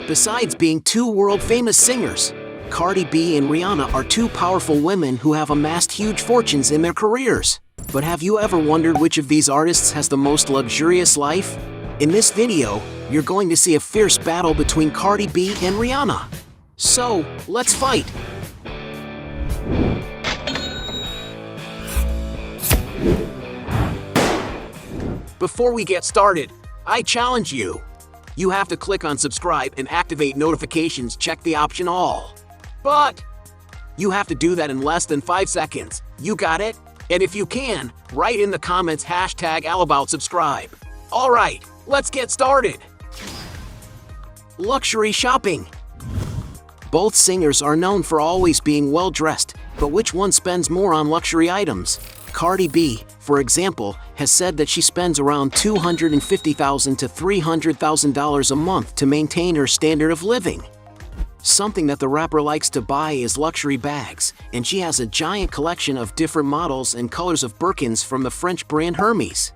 Besides being two world-famous singers, Cardi B and Rihanna are two powerful women who have amassed huge fortunes in their careers. But have you ever wondered which of these artists has the most luxurious life? In this video, you're going to see a fierce battle between Cardi B and Rihanna. So, let's fight! Before we get started, I challenge you. You have to click on subscribe and activate notifications, check the option all. But you have to do that in less than 5 seconds. You got it? And if you can, write in the comments #AllAboutSubscribe. Alright, let's get started. Luxury shopping. Both singers are known for always being well dressed, but which one spends more on luxury items? Cardi B, for example, has said that she spends around $250,000 to $300,000 a month to maintain her standard of living. Something that the rapper likes to buy is luxury bags, and she has a giant collection of different models and colors of Birkins from the French brand Hermes.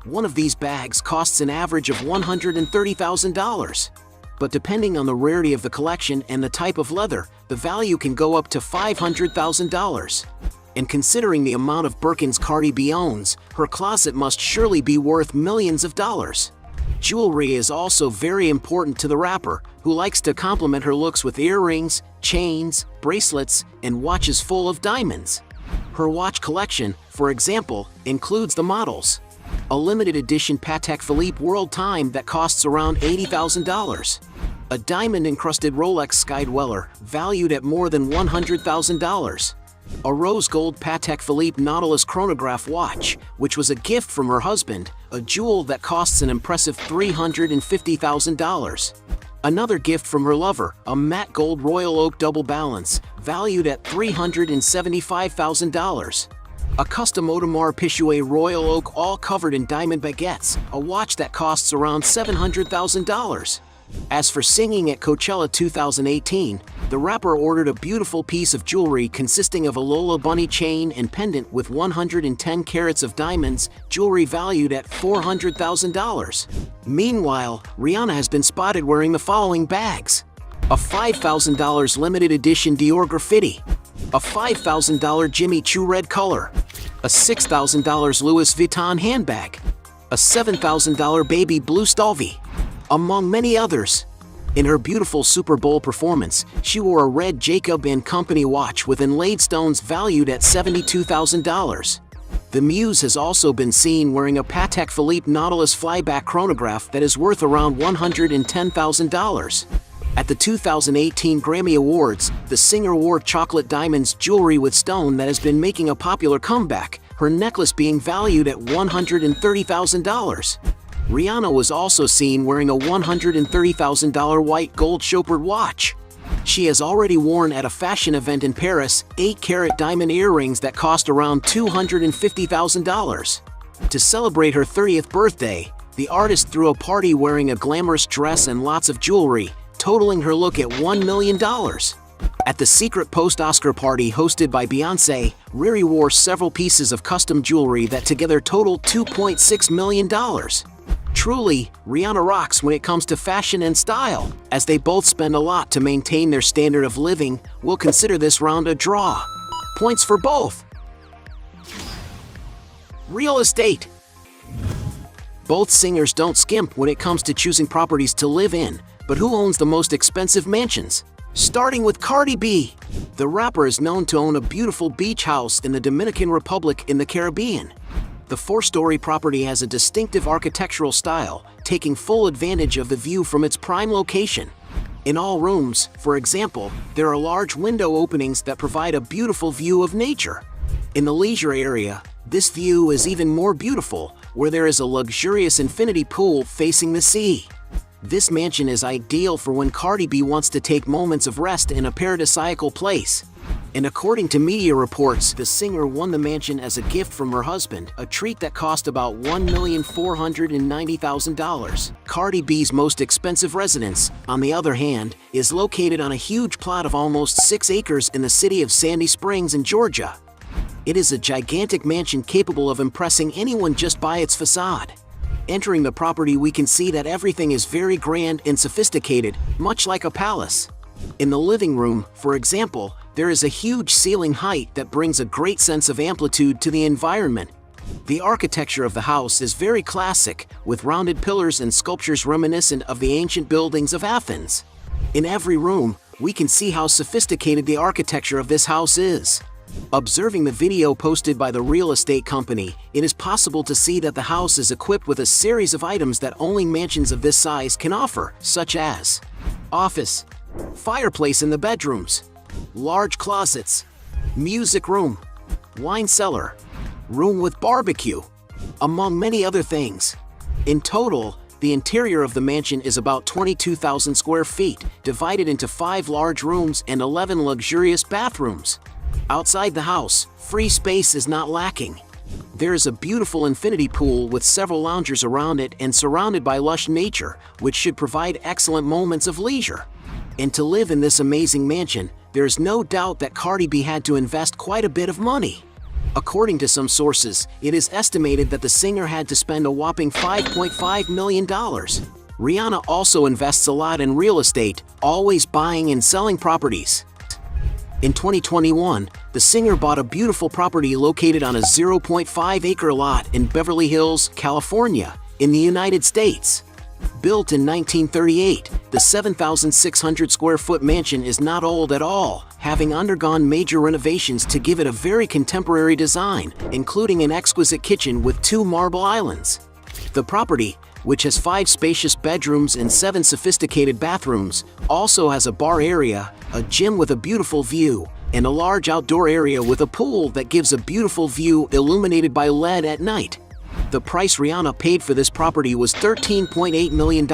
One of these bags costs an average of $130,000. But depending on the rarity of the collection and the type of leather, the value can go up to $500,000. And considering the amount of Birkins Cardi B owns, her closet must surely be worth millions of dollars. Jewelry is also very important to the rapper, who likes to complement her looks with earrings, chains, bracelets, and watches full of diamonds. Her watch collection, for example, includes the models. A limited edition Patek Philippe World Time that costs around $80,000. A diamond-encrusted Rolex Sky Dweller, valued at more than $100,000. A rose gold Patek Philippe Nautilus chronograph watch, which was a gift from her husband, a jewel that costs an impressive $350,000. Another gift from her lover, a matte gold Royal Oak double balance, valued at $375,000. A custom Audemars Piguet Royal Oak all covered in diamond baguettes, a watch that costs around $700,000. As for singing at Coachella 2018, the rapper ordered a beautiful piece of jewelry consisting of a Lola Bunny chain and pendant with 110 carats of diamonds, jewelry valued at $400,000. Meanwhile, Rihanna has been spotted wearing the following bags: a $5,000 limited edition Dior Graffiti, a $5,000 Jimmy Choo red color, a $6,000 Louis Vuitton handbag, a $7,000 baby blue Stalvey, among many others. In her beautiful Super Bowl performance, she wore a red Jacob & Company watch with inlaid stones valued at $72,000. The Muse has also been seen wearing a Patek Philippe Nautilus flyback chronograph that is worth around $110,000. At the 2018 Grammy Awards, the singer wore chocolate diamonds jewelry with stone that has been making a popular comeback, her necklace being valued at $130,000. Rihanna was also seen wearing a $130,000 white gold chauffeured watch. She has already worn at a fashion event in Paris 8-carat diamond earrings that cost around $250,000. To celebrate her 30th birthday, the artist threw a party wearing a glamorous dress and lots of jewelry, totaling her look at $1 million. At the secret post-Oscar party hosted by Beyoncé, Riri wore several pieces of custom jewelry that together totaled $2.6 million. Truly, Rihanna rocks when it comes to fashion and style. As they both spend a lot to maintain their standard of living, we'll consider this round a draw. Points for both. Real estate. Both singers don't skimp when it comes to choosing properties to live in, but who owns the most expensive mansions? Starting with Cardi B. The rapper is known to own a beautiful beach house in the Dominican Republic in the Caribbean. The 4-story property has a distinctive architectural style, taking full advantage of the view from its prime location. In all rooms, for example, there are large window openings that provide a beautiful view of nature. In the leisure area, this view is even more beautiful, where there is a luxurious infinity pool facing the sea. This mansion is ideal for when Cardi B wants to take moments of rest in a paradisiacal place. And according to media reports, the singer won the mansion as a gift from her husband, a treat that cost about $1,490,000. Cardi B's most expensive residence, on the other hand, is located on a huge plot of almost 6 acres in the city of Sandy Springs in Georgia. It is a gigantic mansion capable of impressing anyone just by its facade. Entering the property, we can see that everything is very grand and sophisticated, much like a palace. In the living room, for example, there is a huge ceiling height that brings a great sense of amplitude to the environment. The architecture of the house is very classic, with rounded pillars and sculptures reminiscent of the ancient buildings of Athens. In every room, we can see how sophisticated the architecture of this house is. Observing the video posted by the real estate company, it is possible to see that the house is equipped with a series of items that only mansions of this size can offer, such as office, fireplace in the bedrooms, large closets, music room, wine cellar, room with barbecue, among many other things. In total, the interior of the mansion is about 22,000 square feet, divided into 5 large rooms and 11 luxurious bathrooms. Outside the house, free space is not lacking. There is a beautiful infinity pool with several loungers around it and surrounded by lush nature, which should provide excellent moments of leisure. And to live in this amazing mansion, there is no doubt that Cardi B had to invest quite a bit of money. According to some sources, it is estimated that the singer had to spend a whopping $5.5 million. Rihanna also invests a lot in real estate, always buying and selling properties. In 2021, the singer bought a beautiful property located on a 0.5-acre lot in Beverly Hills, California, in the United States. Built in 1938, the 7,600 square foot mansion is not old at all, having undergone major renovations to give it a very contemporary design, including an exquisite kitchen with 2 marble islands. The property, which has 5 spacious bedrooms and 7 sophisticated bathrooms, also has a bar area, a gym with a beautiful view, and a large outdoor area with a pool that gives a beautiful view illuminated by LED at night. The price Rihanna paid for this property was $13.8 million,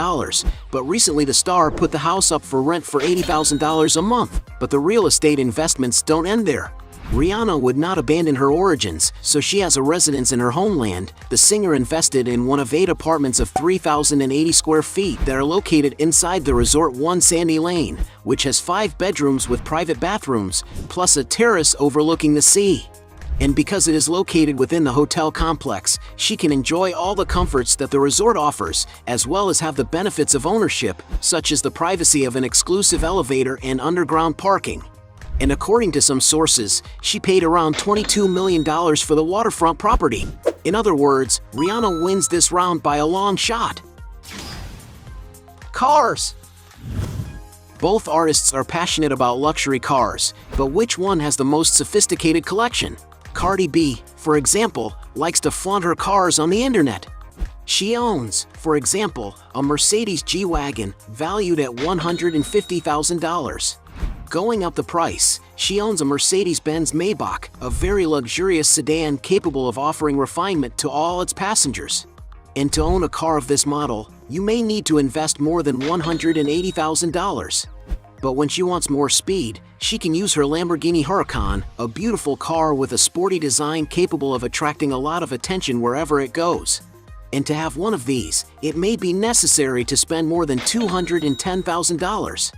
but recently the star put the house up for rent for $80,000 a month. But the real estate investments don't end there. Rihanna would not abandon her origins, so she has a residence in her homeland. The singer invested in one of 8 apartments of 3,080 square feet that are located inside the Resort 1 Sandy Lane, which has 5 bedrooms with private bathrooms, plus a terrace overlooking the sea. And because it is located within the hotel complex, she can enjoy all the comforts that the resort offers, as well as have the benefits of ownership, such as the privacy of an exclusive elevator and underground parking. And according to some sources, she paid around $22 million for the waterfront property. In other words, Rihanna wins this round by a long shot. Cars. Both artists are passionate about luxury cars, but which one has the most sophisticated collection? Cardi B, for example, likes to flaunt her cars on the internet. She owns, for example, a Mercedes G-Wagon valued at $150,000. Going up the price, she owns a Mercedes-Benz Maybach, a very luxurious sedan capable of offering refinement to all its passengers. And to own a car of this model, you may need to invest more than $180,000. But when she wants more speed, she can use her Lamborghini Huracan, a beautiful car with a sporty design capable of attracting a lot of attention wherever it goes. And to have one of these, it may be necessary to spend more than $210,000.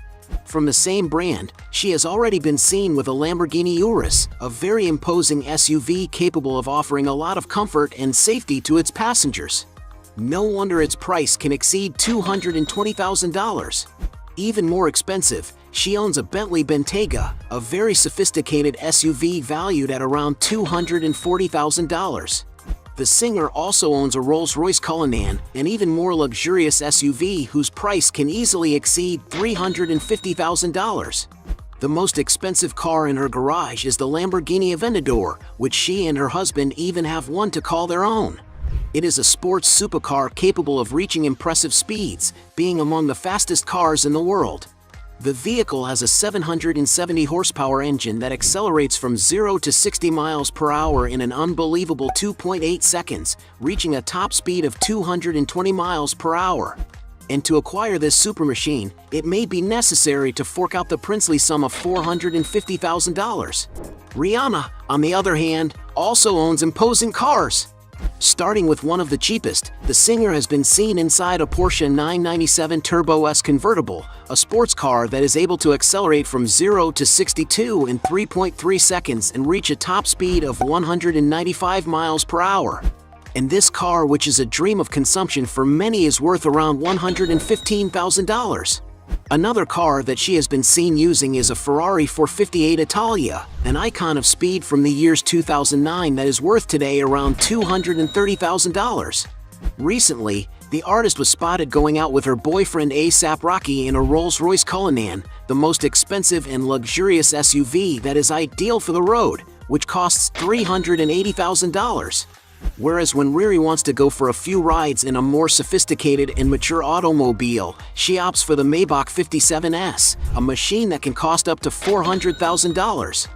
From the same brand, she has already been seen with a Lamborghini Urus, a very imposing SUV capable of offering a lot of comfort and safety to its passengers. No wonder its price can exceed $220,000. Even more expensive, she owns a Bentley Bentayga, a very sophisticated SUV valued at around $240,000. The singer also owns a Rolls-Royce Cullinan, an even more luxurious SUV whose price can easily exceed $350,000. The most expensive car in her garage is the Lamborghini Aventador, which she and her husband even have one to call their own. It is a sports supercar capable of reaching impressive speeds, being among the fastest cars in the world. The vehicle has a 770 horsepower engine that accelerates from 0 to 60 miles per hour in an unbelievable 2.8 seconds, reaching a top speed of 220 miles per hour. And to acquire this super machine, it may be necessary to fork out the princely sum of $450,000. Rihanna, on the other hand, also owns imposing cars. Starting with one of the cheapest, the singer has been seen inside a Porsche 997 Turbo S convertible, a sports car that is able to accelerate from 0 to 62 in 3.3 seconds and reach a top speed of 195 miles per hour. And this car, which is a dream of consumption for many, is worth around $115,000. Another car that she has been seen using is a Ferrari 458 Italia, an icon of speed from the years 2009 that is worth today around $230,000. Recently, the artist was spotted going out with her boyfriend A$AP Rocky in a Rolls-Royce Cullinan, the most expensive and luxurious SUV that is ideal for the road, which costs $380,000. Whereas when Riri wants to go for a few rides in a more sophisticated and mature automobile, she opts for the Maybach 57S, a machine that can cost up to $400,000.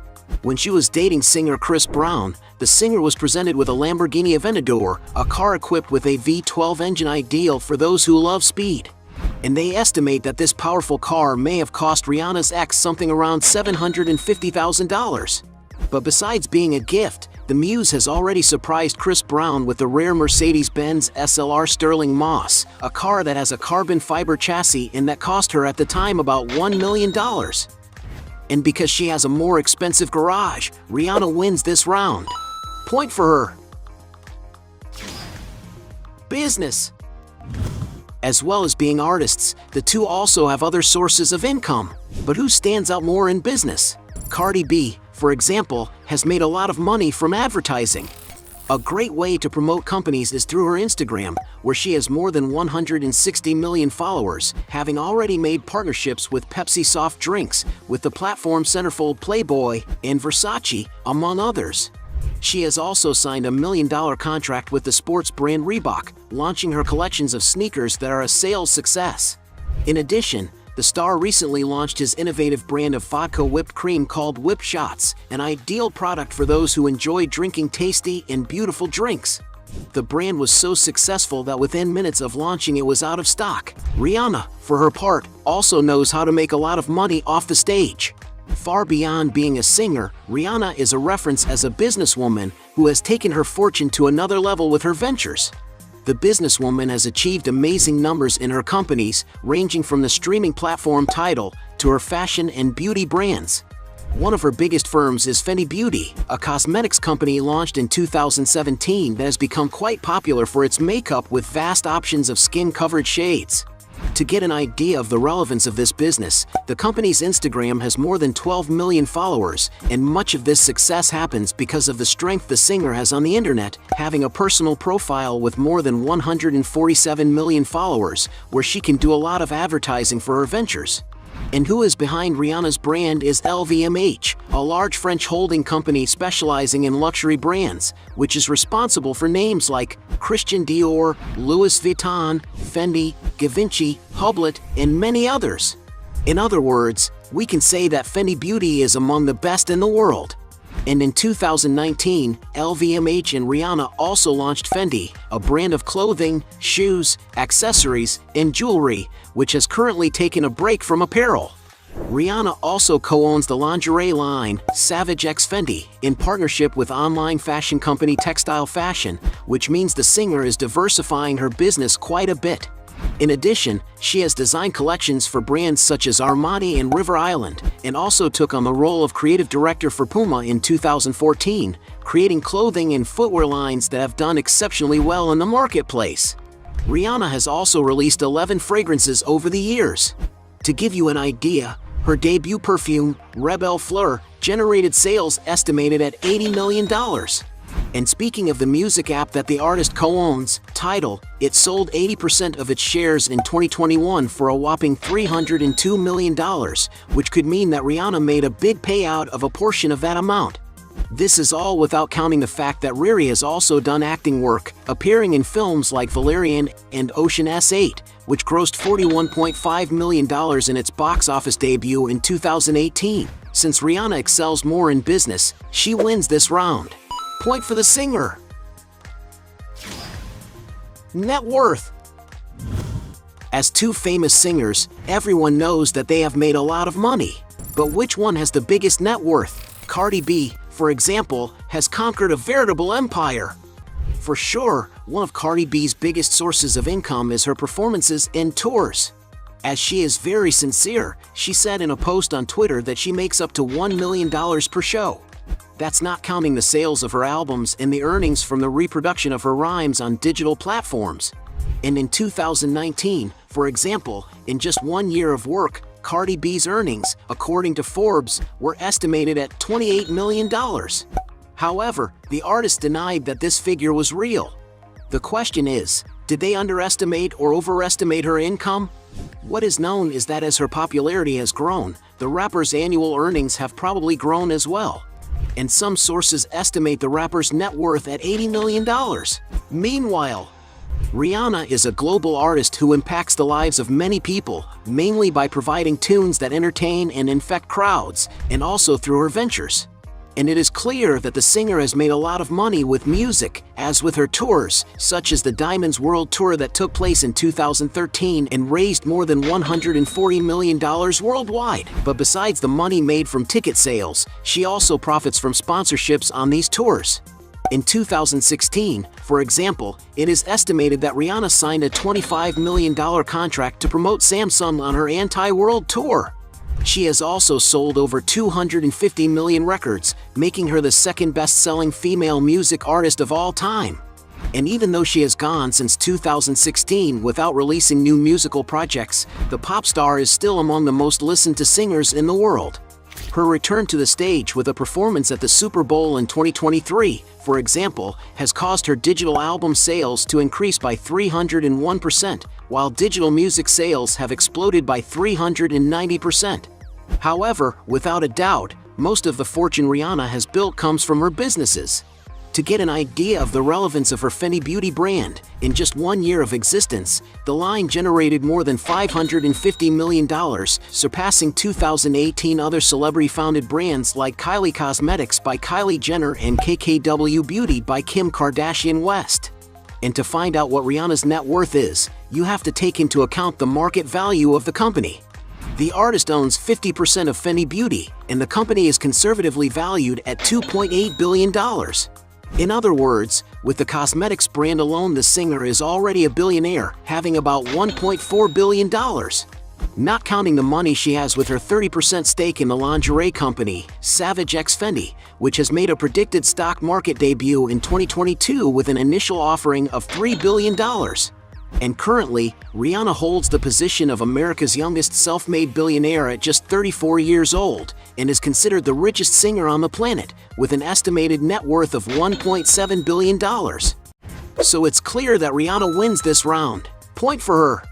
When she was dating singer Chris Brown, the singer was presented with a Lamborghini Aventador, a car equipped with a V12 engine ideal for those who love speed. And they estimate that this powerful car may have cost Rihanna's ex something around $750,000. But besides being a gift, the Muse has already surprised Chris Brown with the rare Mercedes-Benz SLR Sterling Moss, a car that has a carbon fiber chassis and that cost her at the time about $1 million. And because she has a more expensive garage, Rihanna wins this round. Point for her. Business. As well as being artists, the two also have other sources of income. But who stands out more in business? Cardi B, for example, has made a lot of money from advertising. A great way to promote companies is through her Instagram, where she has more than 160 million followers, having already made partnerships with Pepsi soft drinks, with the platform centerfold Playboy, and Versace, among others. She has also signed a $1 million contract with the sports brand Reebok, launching her collections of sneakers that are a sales success. In addition, the star recently launched his innovative brand of vodka whipped cream called Whip Shots, an ideal product for those who enjoy drinking tasty and beautiful drinks. The brand was so successful that within minutes of launching it was out of stock. Rihanna, for her part, also knows how to make a lot of money off the stage. Far beyond being a singer, Rihanna is a reference as a businesswoman who has taken her fortune to another level with her ventures. The businesswoman has achieved amazing numbers in her companies, ranging from the streaming platform Tidal to her fashion and beauty brands. One of her biggest firms is Fenty Beauty, a cosmetics company launched in 2017 that has become quite popular for its makeup with vast options of skin-covered shades. To get an idea of the relevance of this business, the company's Instagram has more than 12 million followers, and much of this success happens because of the strength the singer has on the internet, having a personal profile with more than 147 million followers, where she can do a lot of advertising for her ventures. And who is behind Rihanna's brand is LVMH, a large French holding company specializing in luxury brands, which is responsible for names like Christian Dior, Louis Vuitton, Fendi, Givenchy, Hublot, and many others. In other words, we can say that Fenty Beauty is among the best in the world. And in 2019, LVMH and Rihanna also launched Fendi, a brand of clothing, shoes, accessories, and jewelry, which has currently taken a break from apparel. Rihanna also co-owns the lingerie line, Savage X Fenty, in partnership with online fashion company Textile Fashion, which means the singer is diversifying her business quite a bit. In addition, she has designed collections for brands such as Armani and River Island, and also took on the role of creative director for Puma in 2014, creating clothing and footwear lines that have done exceptionally well in the marketplace. Rihanna has also released 11 fragrances over the years. To give you an idea, her debut perfume, Rebelle Fleur, generated sales estimated at $80 million. And speaking of the music app that the artist co-owns, Tidal, it sold 80% of its shares in 2021 for a whopping $302 million, which could mean that Rihanna made a big payout of a portion of that amount. This is all without counting the fact that Riri has also done acting work, appearing in films like Valerian and Ocean S8, which grossed $41.5 million in its box office debut in 2018. Since Rihanna excels more in business, she wins this round. Point for the singer. Net worth. As two famous singers, everyone knows that they have made a lot of money. But which one has the biggest net worth? Cardi B, for example, has conquered a veritable empire. For sure, one of Cardi B's biggest sources of income is her performances and tours. As she is very sincere, she said in a post on Twitter that she makes up to $1 million per show. That's not counting the sales of her albums and the earnings from the reproduction of her rhymes on digital platforms. And in 2019, for example, in just 1 year of work, Cardi B's earnings, according to Forbes, were estimated at $28 million. However, the artist denied that this figure was real. The question is, did they underestimate or overestimate her income? What is known is that as her popularity has grown, the rapper's annual earnings have probably grown as well. And some sources estimate the rapper's net worth at $80 million. Meanwhile, Rihanna is a global artist who impacts the lives of many people, mainly by providing tunes that entertain and infect crowds, and also through her ventures. And it is clear that the singer has made a lot of money with music, as with her tours, such as the Diamonds World Tour that took place in 2013 and raised more than $140 million worldwide. But besides the money made from ticket sales, she also profits from sponsorships on these tours. In 2016, for example, it is estimated that Rihanna signed a $25 million contract to promote Samsung on her anti-world tour. She has also sold over 250 million records, making her the second best-selling female music artist of all time. And even though she has gone since 2016 without releasing new musical projects, the pop star is still among the most listened to singers in the world. Her return to the stage with a performance at the Super Bowl in 2023, for example, has caused her digital album sales to increase by 301%, while digital music sales have exploded by 390%. However, without a doubt, most of the fortune Rihanna has built comes from her businesses. To get an idea of the relevance of her Fenty Beauty brand, in just 1 year of existence, the line generated more than $550 million, surpassing 2018 other celebrity-founded brands like Kylie Cosmetics by Kylie Jenner and KKW Beauty by Kim Kardashian West. And to find out what Rihanna's net worth is, you have to take into account the market value of the company. The artist owns 50% of Fenty Beauty, and the company is conservatively valued at $2.8 billion. In other words, with the cosmetics brand alone, the singer is already a billionaire, having about $1.4 billion. Not counting the money she has with her 30% stake in the lingerie company, Savage X Fenty, which has made a predicted stock market debut in 2022 with an initial offering of $3 billion. And currently, Rihanna holds the position of America's youngest self-made billionaire at just 34 years old, and is considered the richest singer on the planet, with an estimated net worth of $1.7 billion. So it's clear that Rihanna wins this round. Point for her.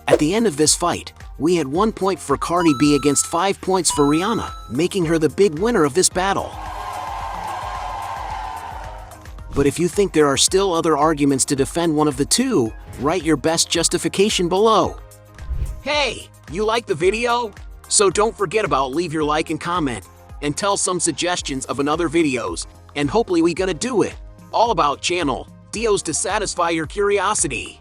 At the end of this fight, we had 1 point for Cardi B against 5 points for Rihanna, making her the big winner of this battle. But if you think there are still other arguments to defend one of the two, write your best justification below. Hey, you like the video? So don't forget about leave your like and comment, and tell some suggestions of another videos, and hopefully we gonna do it. All about channel Dios to satisfy your curiosity.